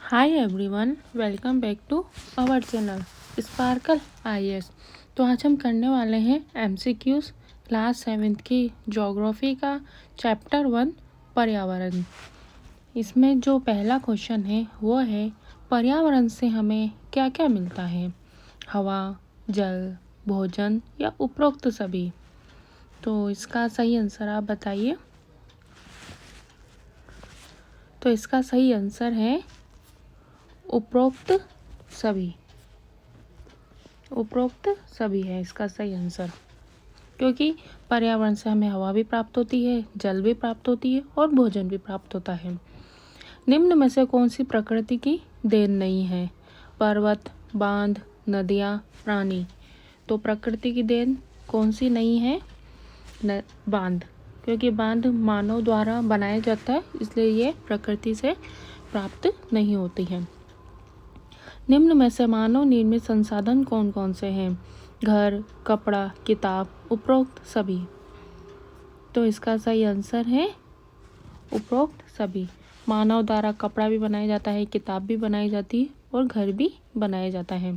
Hi everyone, welcome back to our channel sparkle IAS. तो आज हम करने वाले हैं एमसीक्यूज क्लास 7th की ज्योग्राफी का चैप्टर 1 पर्यावरण। इसमें जो पहला क्वेश्चन है वो है पर्यावरण से हमें क्या क्या मिलता है? हवा, जल, भोजन या उपरोक्त सभी? तो इसका सही आंसर आप बताइए। तो इसका सही आंसर है उपरोक्त सभी। उपरोक्त सभी है इसका सही आंसर, क्योंकि पर्यावरण से हमें हवा भी प्राप्त होती है, जल भी प्राप्त होती है और भोजन भी प्राप्त होता है। निम्न में से कौन सी प्रकृति की देन नहीं है? पर्वत, बांध, नदियाँ, प्राणी। तो प्रकृति की देन कौन सी नहीं है? बांध, क्योंकि बांध मानव द्वारा बनाया जाता है, इसलिए ये प्रकृति से प्राप्त नहीं होती है। निम्न में से मानव निर्मित संसाधन कौन कौन से हैं? घर, कपड़ा, किताब, उपरोक्त सभी। तो इसका सही आंसर है उपरोक्त सभी। मानव द्वारा कपड़ा भी बनाया जाता है, किताब भी बनाई जाती है और घर भी बनाया जाता है।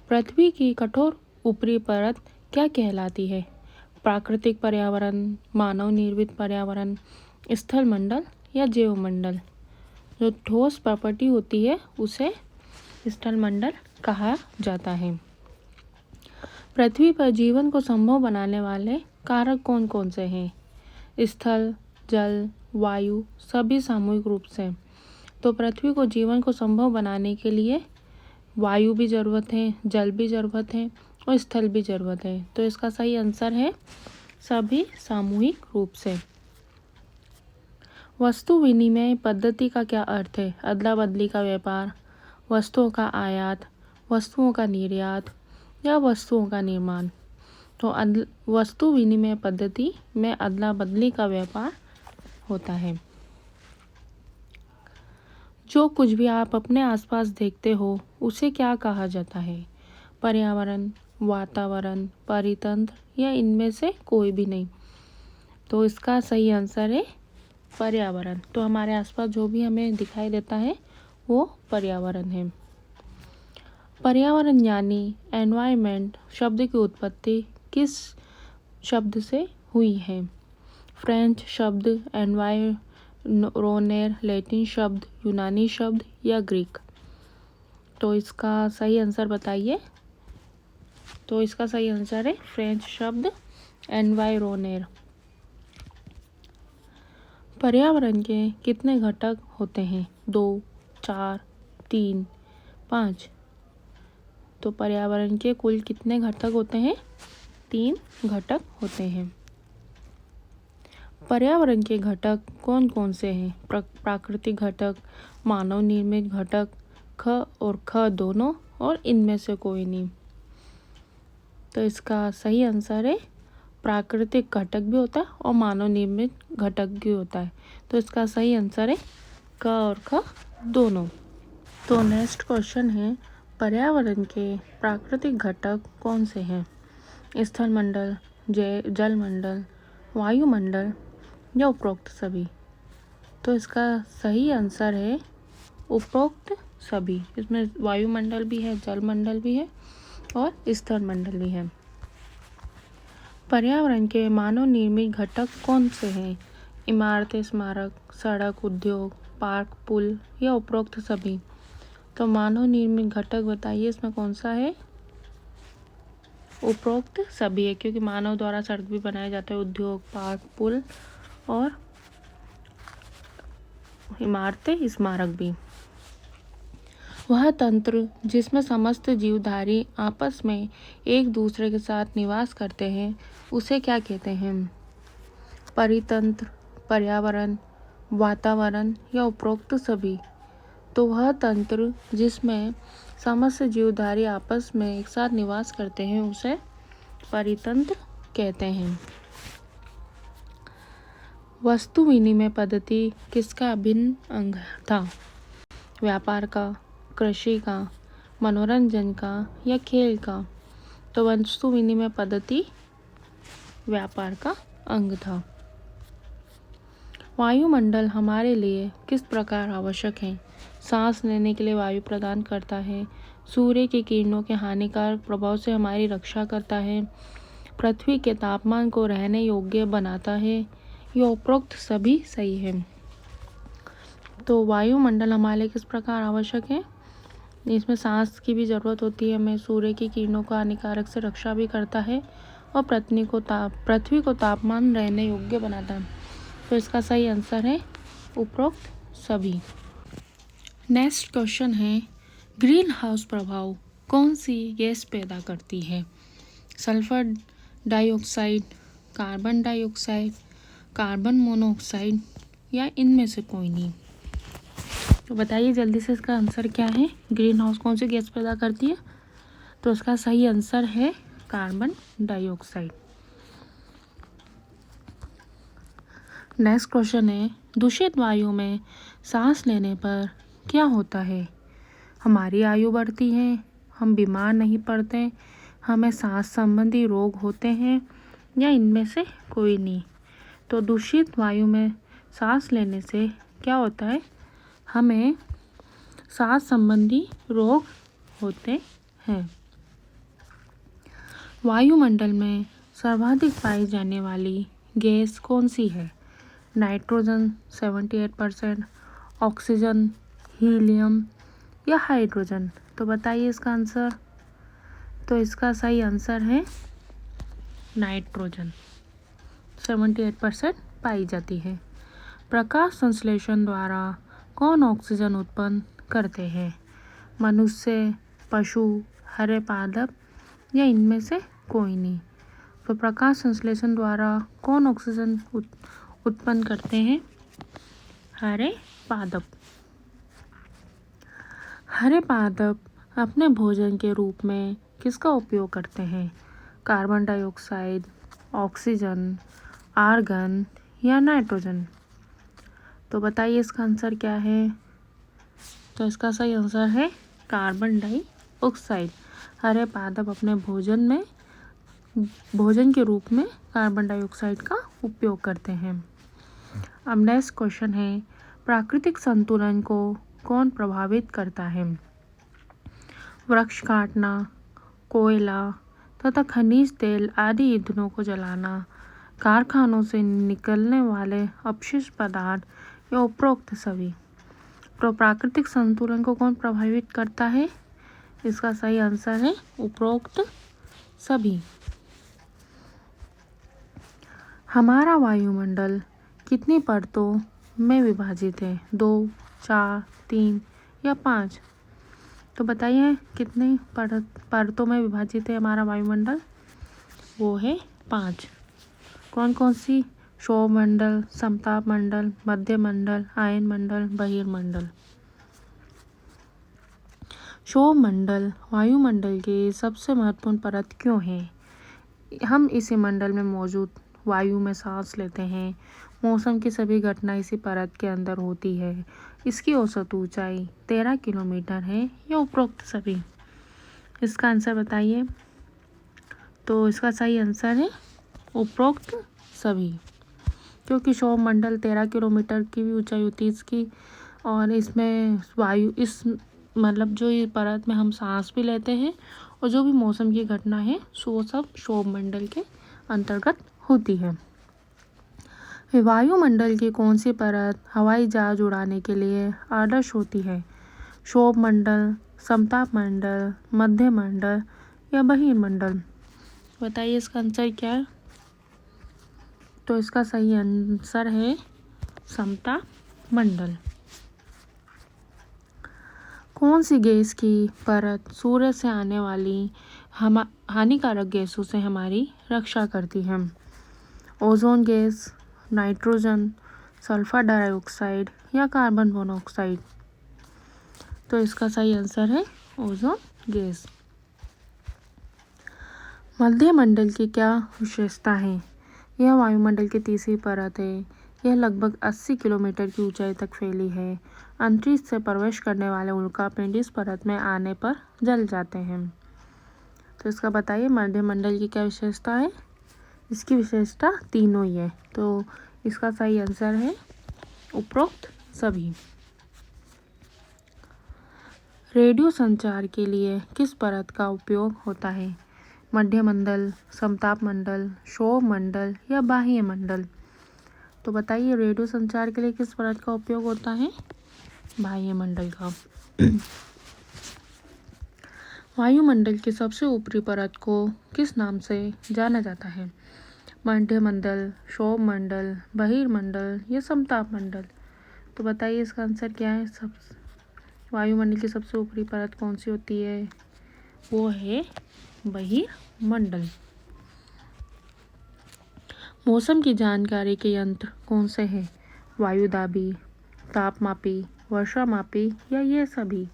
पृथ्वी की कठोर ऊपरी परत क्या कहलाती है? प्राकृतिक पर्यावरण, मानव निर्मित पर्यावरण, स्थल मंडल या जैव मंडल? जो ठोस प्रॉपर्टी होती है उसे स्थल मंडल कहा जाता है। पृथ्वी पर जीवन को संभव बनाने वाले कारक कौन कौन से हैं? स्थल, जल, वायु, सभी सामूहिक रूप से। तो पृथ्वी को जीवन को संभव बनाने के लिए वायु भी जरूरत है, जल भी जरूरत है और स्थल भी जरूरत है। तो इसका सही आंसर है सभी सामूहिक रूप से। वस्तु विनिमय पद्धति का क्या अर्थ है? अदला बदली का व्यापार, वस्तुओं का आयात, वस्तुओं का निर्यात या वस्तुओं का निर्माण? तो वस्तु विनिमय पद्धति में अदला बदली का व्यापार होता है। जो कुछ भी आप अपने आसपास देखते हो उसे क्या कहा जाता है? पर्यावरण, वातावरण, परितंत्र या इनमें से कोई भी नहीं? तो इसका सही आंसर है पर्यावरण। तो हमारे आसपास जो भी हमें दिखाई देता है वो पर्यावरण है। पर्यावरण यानी एनवायरनमेंट शब्द की उत्पत्ति किस शब्द से हुई है? फ्रेंच शब्द एनवायरोनेर, लैटिन शब्द, यूनानी शब्द या ग्रीक? तो इसका सही आंसर बताइए। तो इसका सही आंसर है फ्रेंच शब्द एनवायरोनेर। पर्यावरण के कितने घटक होते हैं? 2, 4, 3, 5? तो पर्यावरण के कुल कितने घटक होते हैं? 3 घटक होते हैं। पर्यावरण के घटक कौन कौन से हैं? प्राकृतिक घटक, मानव निर्मित घटक, ख और ख दोनों और इनमें से कोई नहीं? तो इसका सही आंसर है प्राकृतिक घटक भी होता है और मानव निर्मित घटक भी होता है। तो इसका सही आंसर है क और ख दोनों। तो नेक्स्ट क्वेश्चन है पर्यावरण के प्राकृतिक घटक कौन से हैं? स्थल मंडल, जल मंडल, वायुमंडल या उपरोक्त सभी? तो इसका सही आंसर है उपरोक्त सभी। इसमें वायुमंडल भी है, जल मंडल भी है और स्थल मंडल भी है। पर्यावरण के मानव निर्मित घटक कौन से हैं? इमारतें, स्मारक, सड़क, उद्योग, पार्क, पुल या उपरोक्त सभी? तो मानव निर्मित घटक बताइए इसमें कौन सा है? उपरोक्त सभी है, क्योंकि मानव द्वारा सड़क भी बनाया जाता है, उद्योग, पार्क, पुल और इमारतें, स्मारक भी। वह तंत्र जिसमें समस्त जीवधारी आपस में एक दूसरे के साथ निवास करते हैं उसे क्या कहते हैं? परितंत्र, पर्यावरण, वातावरण या उपरोक्त सभी? तो वह तंत्र जिसमें समस्त जीवधारी आपस में एक साथ निवास करते हैं उसे परितंत्र कहते हैं। वस्तु विनिमय पद्धति किसका अभिन्न अंग था? व्यापार का, कृषि का, मनोरंजन का या खेल का? तो वस्तु विनिमय पद्धति व्यापार का अंग था। वायुमंडल हमारे लिए किस प्रकार आवश्यक है? सांस लेने के लिए वायु प्रदान करता है, सूर्य की किरणों के हानिकारक प्रभाव से हमारी रक्षा करता है, पृथ्वी के तापमान को रहने योग्य बनाता है। ये उपरोक्त सभी सही है। तो वायुमंडल हमारे लिए किस प्रकार आवश्यक है? इसमें सांस की भी ज़रूरत होती है, हमें सूर्य की किरणों का हानिकारक से रक्षा भी करता है और पृथ्वी को तापमान रहने योग्य बनाता है। तो इसका सही आंसर है उपरोक्त सभी। नेक्स्ट क्वेश्चन है, ग्रीन हाउस प्रभाव कौन सी गैस पैदा करती है? Sulphur dioxide, carbon dioxide, carbon monoxide या इनमें से कोई नहीं? तो बताइए जल्दी से इसका आंसर क्या है? ग्रीन हाउस कौन सी गैस पैदा करती है? तो इसका सही आंसर है कार्बन डाइऑक्साइड। नेक्स्ट क्वेश्चन है, दूषित वायु में सांस लेने पर क्या होता है? हमारी आयु बढ़ती है, हम बीमार नहीं पड़ते, हमें सांस संबंधी रोग होते हैं या इनमें से कोई नहीं? तो दूषित वायु में सांस लेने से क्या होता है? हमें सांस संबंधी रोग होते हैं। वायुमंडल में सर्वाधिक पाई जाने वाली गैस कौन सी है? नाइट्रोजन 78%, ऑक्सीजन, हीलियम या हाइड्रोजन? तो बताइए इसका आंसर। तो इसका सही आंसर है नाइट्रोजन, 78% पाई जाती है। प्रकाश संश्लेषण द्वारा कौन ऑक्सीजन उत्पन्न करते हैं? मनुष्य, पशु, हरे पादप या इनमें से कोई नहीं? तो प्रकाश संश्लेषण द्वारा कौन ऑक्सीजन उत्पन्न करते हैं? हरे पादप। हरे पादप अपने भोजन के रूप में किसका उपयोग करते हैं? कार्बन डाइऑक्साइड, ऑक्सीजन, आर्गन या नाइट्रोजन? तो बताइए इसका आंसर क्या है? तो इसका सही आंसर है कार्बन डाइऑक्साइड। हरे पादप अपने भोजन के रूप में कार्बन डाइऑक्साइड का उपयोग करते हैं। अब नेक्स्ट क्वेश्चन है, प्राकृतिक संतुलन को कौन प्रभावित करता है? वृक्ष काटना, कोयला तथा खनिज तेल आदि ईंधनों को जलाना, कारखानों से निकलने वाले अपशिष्ट पदार्थ या उपरोक्त सभी? तो प्राकृतिक संतुलन को कौन प्रभावित करता है? इसका सही आंसर है उपरोक्त सभी। हमारा वायुमंडल कितनी परतों में विभाजित है? 2, 4, 3 या 5? तो बताइए कितनी परतों में विभाजित है हमारा वायुमंडल? वो है 5। कौन कौन सी? सौरमंडल, समताप मंडल, मध्य मंडल, आयन मंडल, बहिर्मंडल। सौरमंडल वायुमंडल की सबसे महत्वपूर्ण परत क्यों है? हम इसी मंडल में मौजूद वायु में सांस लेते हैं। मौसम की सभी घटना इसी परत के अंदर होती है। इसकी औसत ऊंचाई 13 किलोमीटर है या उपरोक्त सभी? इसका आंसर बताइए। तो इसका सही आंसर है उपरोक्त सभी, क्योंकि सौरमंडल 13 किलोमीटर की भी ऊंचाई होती है इसकी, और इसमें वायु मतलब जो ये परत में हम सांस भी लेते हैं और जो भी मौसम की घटना है वो सब सौरमंडल के अंतर्गत होती है। वायुमंडल की कौन सी परत हवाई जहाज उड़ाने के लिए आदर्श होती है? सौरमंडल, समताप मंडल, मध्य मंडल या बहिर्मंडल? बताइए इसका आंसर क्या है? तो इसका सही आंसर है समताप मंडल। कौन सी गैस की परत सूर्य से आने वाली हानिकारक गैसों से हमारी रक्षा करती है? Ozone gas, nitrogen, sulphur dioxide या कार्बन मोनोऑक्साइड? तो इसका सही आंसर है ओजोन गैस। मध्य मंडल की क्या विशेषता है? यह वायुमंडल की तीसरी परत है। यह लगभग 80 किलोमीटर की ऊंचाई तक फैली है। अंतरिक्ष से प्रवेश करने वाले उल्कापिंड इस परत में आने पर जल जाते हैं। तो इसका बताइए मध्य मंडल की क्या विशेषता है? इसकी विशेषता तीनों ही है। तो इसका सही आंसर है उपरोक्त सभी। रेडियो संचार के लिए किस परत का उपयोग होता है? मध्य मंडल, समताप मंडल, क्षोभ मंडल या बाह्य मंडल? तो बताइए रेडियो संचार के लिए किस परत का उपयोग होता है? बाह्य मंडल का। वायुमंडल की सबसे ऊपरी परत को किस नाम से जाना जाता है? मध्य मंडल, क्षोभ मंडल, बहिर्मंडल या समताप मंडल? तो बताइए इसका आंसर क्या है? वायुमंडल की सबसे ऊपरी परत कौन सी होती है? वो है बहिर्मंडल। मौसम की जानकारी के यंत्र कौन से हैं? वायुदाबी, तापमापी, वर्षा मापी या ये सभी?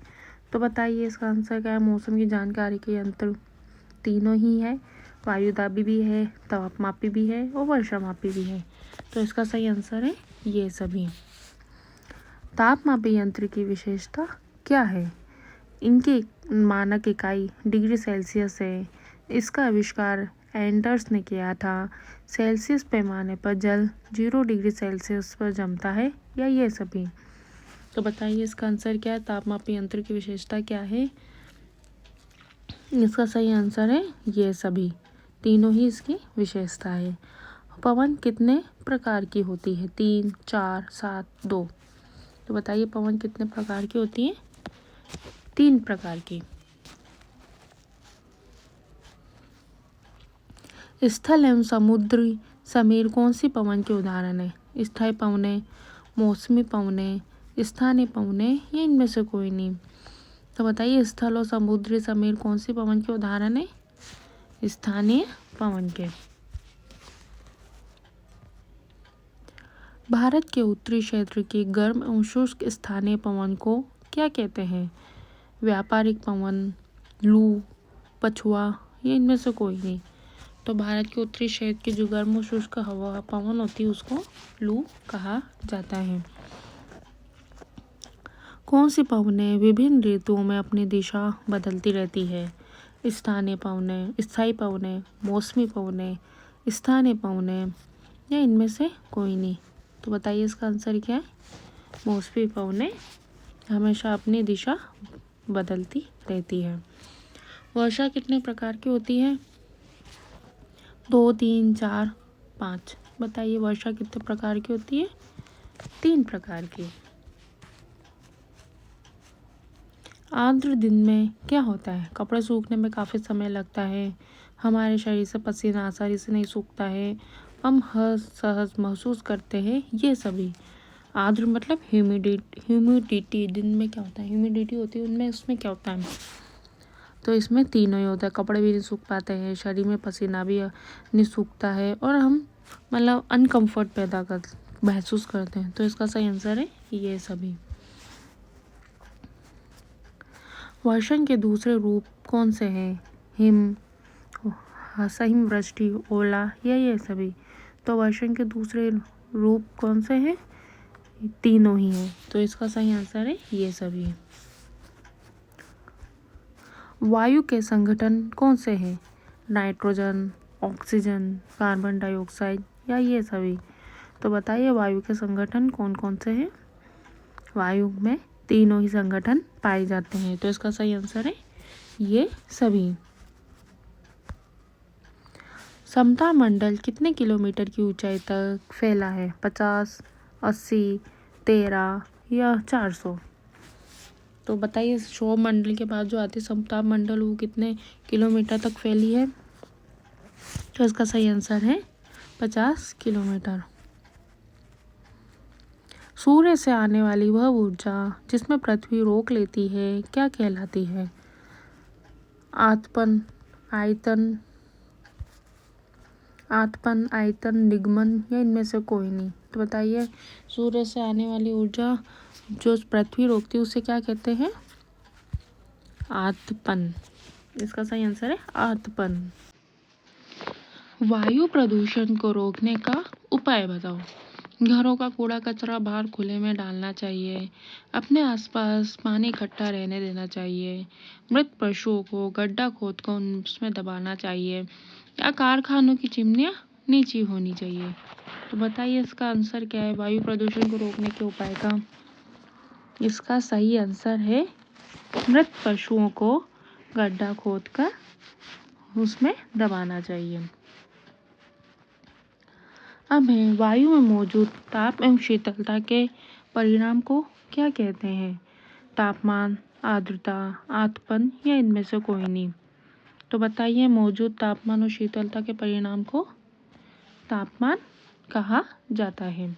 तो बताइए इसका आंसर क्या है? मौसम की जानकारी के यंत्र तीनों ही है, वायुदाबी भी है, तापमापी भी है और वर्षा मापी भी है। तो इसका सही आंसर है ये सभी। तापमापी यंत्र की विशेषता क्या है? इनकी मानक इकाई डिग्री सेल्सियस है। इसका आविष्कार एंडर्स ने किया था। सेल्सियस पैमाने पर जल 0 डिग्री सेल्सियस पर जमता है या ये सभी? तो बताइए इसका आंसर क्या है? तापमापी यंत्र की विशेषता क्या है? इसका सही आंसर है ये सभी, तीनों ही इसकी विशेषता है। पवन कितने प्रकार की होती है? 3, 4, 7, 2? तो बताइए पवन कितने प्रकार की होती है? 3 प्रकार की। स्थल एवं समुद्री समीर कौन सी पवन के उदाहरण है? स्थायी पवनें, मौसमी पवनें, स्थानीय पवनें या इनमें से कोई नहीं? तो बताइए स्थल और समुद्री समीर कौन सी पवन के उदाहरण है? स्थानीय पवन के। भारत के उत्तरी क्षेत्र की गर्म एवं शुष्क स्थानीय पवन को क्या कहते हैं? व्यापारिक पवन, लू, पछुआ या इनमें से कोई नहीं? तो भारत के उत्तरी क्षेत्र की जो गर्म और शुष्क हवा पवन होती है उसको लू कहा जाता है। कौन सी पवनें विभिन्न ऋतुओं में अपनी दिशा बदलती रहती है? स्थानीय पवनें, स्थायी पवनें, मौसमी पवनें, स्थानीय पवनें या इनमें से कोई नहीं? तो बताइए इसका आंसर क्या है? मौसमी पवनें हमेशा अपनी दिशा बदलती रहती है। वर्षा कितने प्रकार की होती है? 2, 3, 4, 5? बताइए वर्षा कितने प्रकार की होती है? 3 प्रकार की। आर्द्र दिन में क्या होता है? कपड़े सूखने में काफ़ी समय लगता है, हमारे शरीर से पसीना आसानी से नहीं सूखता है, हम सहज महसूस करते हैं, ये सभी। आर्द्र मतलब ह्यूमिडिटी दिन में क्या होता है? ह्यूमिडिटी होती है उनमें, उसमें क्या होता है? तो इसमें तीनों ही होता है, कपड़े भी नहीं सूख पाते हैं, शरीर में पसीना भी नहीं सूखता है और हम मतलब अनकम्फर्ट महसूस करते हैं। तो इसका सही आंसर है ये सभी। वर्षण के दूसरे रूप कौन से हैं? हिम, हिमवृष्टि, ओला या ये सभी? तो वर्षण के दूसरे रूप कौन से हैं? तीनों ही हैं। तो इसका सही आंसर है ये सभी। वायु के संगठन कौन से हैं? नाइट्रोजन, ऑक्सीजन, कार्बन डाइऑक्साइड या ये सभी? तो बताइए वायु के संगठन कौन कौन से हैं? वायु में तीनों ही संगठन पाए जाते हैं। तो इसका सही आंसर है ये सभी। समता मंडल कितने किलोमीटर की ऊंचाई तक फैला है? 50, 80, 13 या 400? तो बताइए क्षोभ मंडल के बाद जो आती है समताप मंडल वो कितने किलोमीटर तक फैली है? तो इसका सही आंसर है 50 किलोमीटर। सूर्य से आने वाली वह ऊर्जा जिसमें पृथ्वी रोक लेती है क्या कहलाती है? आतपन, आयतन, निगमन या इनमें से कोई नहीं? तो बताइए सूर्य से आने वाली ऊर्जा जो पृथ्वी रोकती है उसे क्या कहते हैं? आतपन। इसका सही आंसर है आतपन। वायु प्रदूषण को रोकने का उपाय बताओ। घरों का कूड़ा कचरा बाहर खुले में डालना चाहिए, अपने आसपास पानी इकट्ठा रहने देना चाहिए, मृत पशुओं को गड्ढा खोद कर उसमें दबाना चाहिए या कारखानों की चिमनियाँ नीची होनी चाहिए। तो बताइए इसका आंसर क्या है वायु प्रदूषण को रोकने के उपाय का? इसका सही आंसर है मृत पशुओं को गड्ढा खोदकर उसमें दबाना चाहिए। अब है वायु में मौजूद ताप एवं शीतलता के परिणाम को क्या कहते हैं? तापमान, आर्द्रता, आत्पन या इनमें से कोई नहीं? तो बताइए, मौजूद तापमान और शीतलता के परिणाम को तापमान कहा जाता है।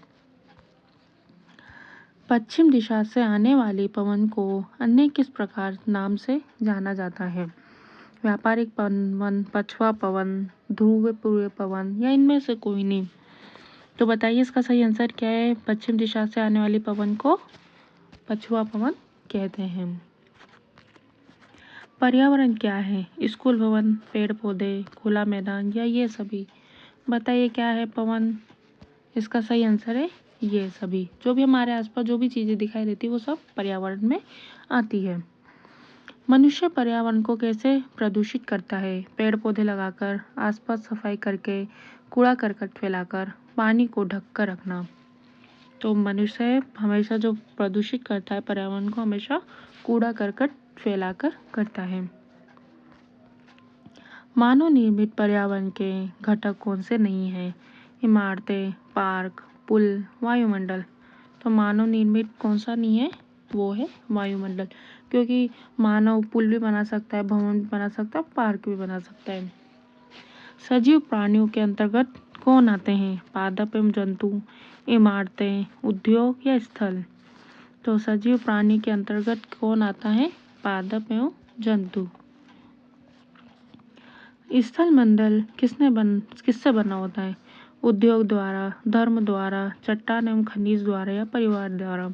पश्चिम दिशा से आने वाली पवन को अन्य किस प्रकार नाम से जाना जाता है? व्यापारिक पवन, पछुआ पवन, ध्रुव पूर्व पवन या इनमें से कोई नहीं? तो बताइए इसका सही आंसर क्या है? पश्चिम दिशा से आने वाली पवन को पछुआ पवन कहते हैं। पर्यावरण क्या है? स्कूल भवन, पेड़ पौधे, खुला मैदान या ये सभी? बताइए क्या है पवन? इसका सही आंसर है ये सभी। जो भी हमारे आसपास जो भी चीज़ें दिखाई देती है वो सब पर्यावरण में आती है। मनुष्य पर्यावरण को कैसे प्रदूषित करता है? पेड़ पौधे लगाकर, आसपास सफाई करके, कूड़ा करकट फैलाकर, पानी को ढक कर रखना। तो मनुष्य हमेशा जो प्रदूषित करता है पर्यावरण को, हमेशा कूड़ा करकट फैलाकर करता है। मानव निर्मित पर्यावरण के घटक कौन से नहीं हैं? इमारतें, पार्क, पुल, वायुमंडल। तो मानव निर्मित कौन सा नहीं है? वो है वायुमंडल, क्योंकि मानव पुल भी बना सकता है, भवन भी बना सकता है, पार्क भी बना सकता है। सजीव प्राणियों के अंतर्गत कौन आते हैं? पादप एवं जंतु, इमारतें, उद्योग या स्थल? तो सजीव प्राणी के अंतर्गत कौन आता है? पादप एवं जंतु। स्थल मंडल किससे बना होता है? उद्योग द्वारा, धर्म द्वारा, चट्टान एवं खनिज द्वारा या परिवार द्वारा?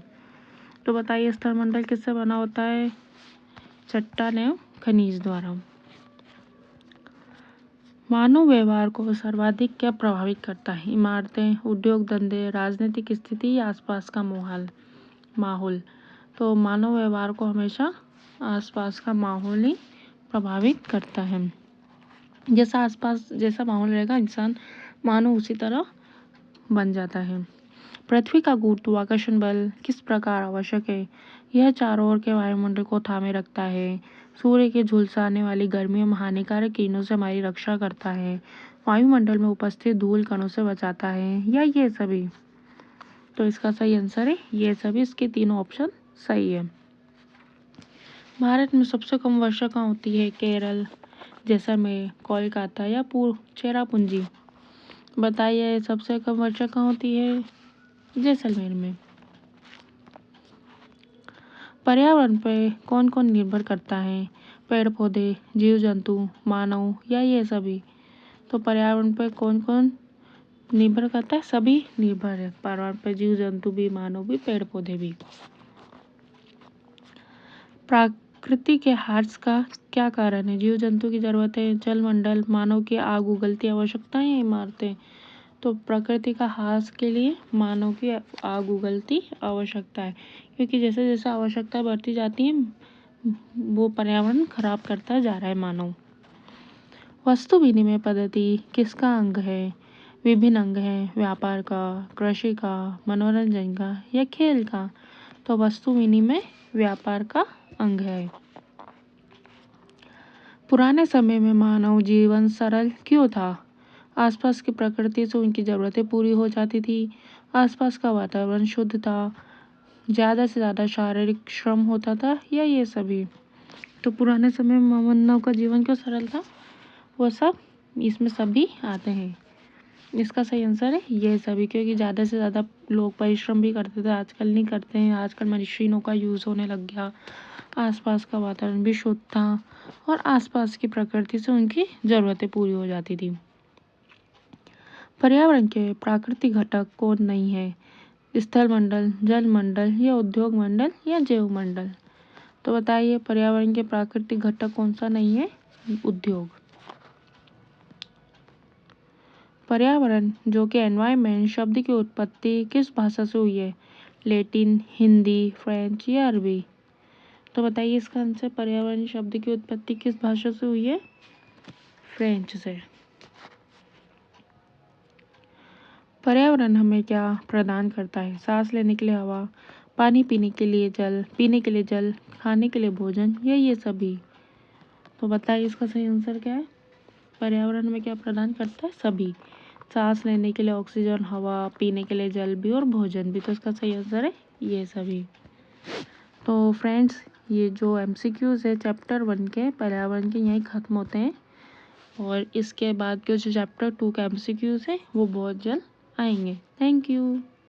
तो बताइए स्थल मंडल किससे बना होता है? चट्टान एवं खनिज द्वारा। मानव व्यवहार को सर्वाधिक क्या प्रभावित करता है? इमारतें, उद्योग धंधे, राजनीतिक स्थिति या आसपास का माहौल? तो मानव व्यवहार को हमेशा आसपास का माहौल ही प्रभावित करता है। जैसा आसपास जैसा माहौल रहेगा, इंसान मानो उसी तरह बन जाता है। पृथ्वी का गुरुत्वाकर्षण बल किस प्रकार आवश्यक है? यह चारों ओर के वायुमंडल को थामे रखता है। सूर्य के झुलसाने वाली गर्मी एवं हानिकारक किरणों से हमारी रक्षा करता है। वायुमंडल में उपस्थित धूल कणों से बचाता है, या ये सभी? तो इसका सही आंसर है ये सभी। इसके तीनों ऑप्शन सही है। भारत में सबसे कम वर्षा कहाँ होती है? केरल, जैसलमेर, कोलकाता या चेरापूंजी? बताइए सबसे कम वर्षा कहाँ होती है? जैसलमेर में। पर्यावरण पर कौन कौन निर्भर करता है? पेड़ पौधे, जीव जंतु, मानव या ये सभी? तो पर्यावरण पर कौन कौन निर्भर करता है? सभी निर्भर है पर्यावरण पर, जीव जंतु भी, मानव भी, पेड़ पौधे भी। प्रकृति के ह्रास का क्या कारण है? जीव जंतु की जरूरतें, जलमंडल, मानव की आग उगलती आवश्यकताएं या इमारतें? तो प्रकृति का ह्रास के लिए मानव की आग उगलती आवश्यकता है, क्योंकि जैसे जैसे आवश्यकता बढ़ती जाती है वो पर्यावरण खराब करता जा रहा है मानव। वस्तु विनिमय पद्धति किसका अंग है? विभिन्न अंग हैं, व्यापार का, कृषि का, मनोरंजन का या खेल का? तो वस्तु विनिमय व्यापार का अंग है। पुराने समय में मानव जीवन सरल क्यों था? आसपास की प्रकृति से उनकी ज़रूरतें पूरी हो जाती थी, आसपास का वातावरण शुद्ध था, ज़्यादा से ज़्यादा शारीरिक श्रम होता था, या ये सभी? तो पुराने समय में मानव का जीवन क्यों सरल था? वो सब इसमें सभी आते हैं। इसका सही आंसर है ये सभी, क्योंकि ज़्यादा से ज़्यादा लोग परिश्रम भी करते थे, आजकल नहीं करते हैं। आजकल मशीनों का यूज़ होने लग गया, आसपास का वातावरण भी शुद्ध था और आसपास की प्रकृति से उनकी ज़रूरतें पूरी हो जाती थी। पर्यावरण के प्राकृतिक घटक कौन नहीं है? स्थल मंडल, जल मंडल या उद्योग मंडल या जैव मंडल? तो बताइए पर्यावरण के प्राकृतिक घटक कौन सा नहीं है? उद्योग। पर्यावरण जो कि एनवायरनमेंट शब्द की उत्पत्ति किस भाषा से हुई है? लैटिन, हिंदी, फ्रेंच या अरबी? तो बताइए इसका आंसर, पर्यावरण शब्द की उत्पत्ति किस भाषा से हुई है? फ्रेंच से। पर्यावरण हमें क्या प्रदान करता है? सांस लेने के लिए हवा, पानी पीने के लिए जल, खाने के लिए भोजन, या ये सभी? तो बताइए इसका सही आंसर क्या है? पर्यावरण में क्या प्रदान करता है? सभी। सांस लेने के लिए ऑक्सीजन, हवा, पीने के लिए जल भी और भोजन भी। तो इसका सही आंसर है ये सभी। तो फ्रेंड्स, ये जो एमसीक्यूज़ है चैप्टर 1 के पर्यावरण के यहीं ख़त्म होते हैं, और इसके बाद के जो चैप्टर 2 के एमसीक्यूज़ है वो बहुत जल्द आएंगे। Thank you.